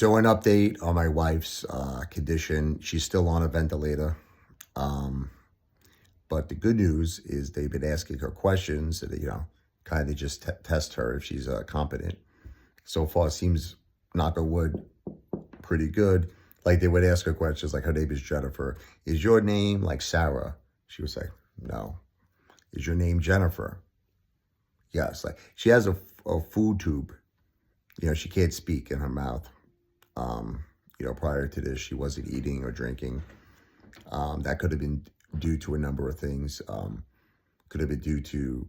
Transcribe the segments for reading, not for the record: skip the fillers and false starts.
So an update on my wife's condition. She's still on a ventilator. Um, but the good news is they've been asking her questions that, kind of just test her if she's competent. So far, it seems, knock on wood, pretty good. Like they would ask her questions like, her name is Jennifer. Is your name like Sarah? She would say, no. Is your name Jennifer? Yes. Like she has a food tube. She can't speak in her mouth. Prior to this, she wasn't eating or drinking. That could have been due to a number of things. Could have been due to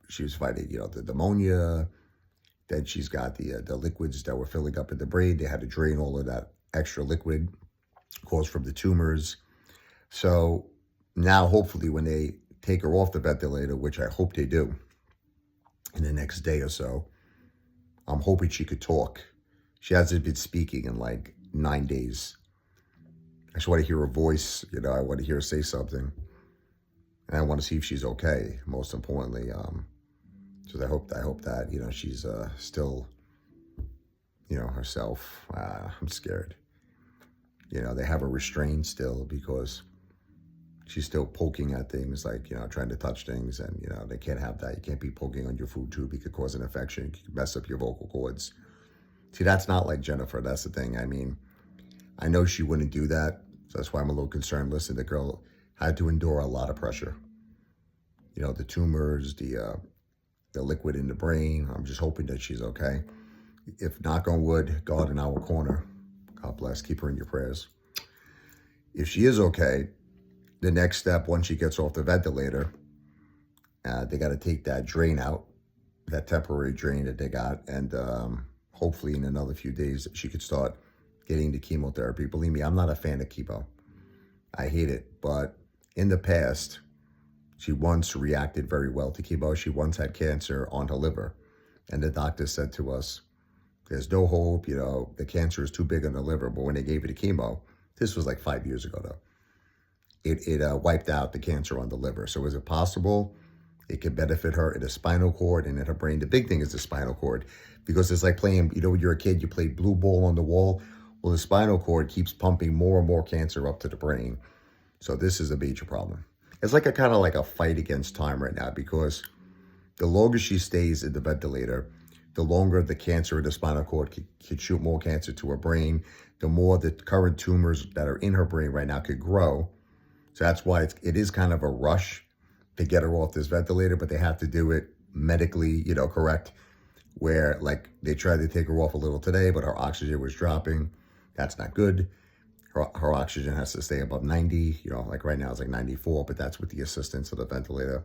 she was fighting, the pneumonia. Then she's got the liquids that were filling up in the brain. They had to drain all of that extra liquid caused from the tumors. So now, hopefully, when they take her off the ventilator, which I hope they do in the next day or so, I'm hoping she could talk. She hasn't been speaking in like 9 days. I just want to hear her voice. I want to hear her say something. And I want to see if she's okay, most importantly. So I hope that, she's still, herself. I'm scared. They have her restrained still because she's still poking at things like, trying to touch things. And, they can't have that. You can't be poking on your food tube. It could cause an infection. It could mess up your vocal cords. See, that's not like Jennifer. That's the thing. I mean, I know she wouldn't do that. So that's why I'm a little concerned. Listen, the girl had to endure a lot of pressure. The tumors, the liquid in the brain. I'm just hoping that she's okay. If, knock on wood, God in our corner, God bless, keep her in your prayers. If she is okay, the next step, once she gets off the ventilator, they got to take that drain out, that temporary drain that they got, and hopefully in another few days she could start getting the chemotherapy. Believe me, I'm not a fan of chemo. I hate it. But in the past, she once reacted very well to chemo. She once had cancer on her liver. And the doctor said to us, there's no hope, the cancer is too big on the liver. But when they gave her the chemo, this was like 5 years ago though, it wiped out the cancer on the liver. So is it possible it could benefit her in the spinal cord and in her brain? The big thing is the spinal cord, because it's like playing, when you're a kid, you play blue ball on the wall. Well, the spinal cord keeps pumping more and more cancer up to the brain. So this is a major problem. It's like a kind of like a fight against time right now, because the longer she stays in the ventilator, the longer the cancer in the spinal cord could shoot more cancer to her brain, the more the current tumors that are in her brain right now could grow. So that's why it is kind of a rush to get her off this ventilator, but they have to do it medically, correct, where like they tried to take her off a little today, but her oxygen was dropping. That's not good. Her oxygen has to stay above 90, like right now it's like 94, but that's with the assistance of the ventilator.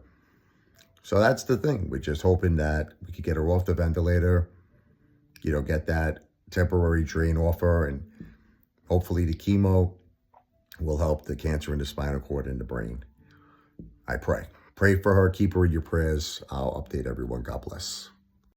So that's the thing. We're just hoping that we could get her off the ventilator, get that temporary drain off her, and hopefully the chemo will help the cancer in the spinal cord and the brain. I pray. Pray for her. Keep her in your prayers. I'll update everyone. God bless.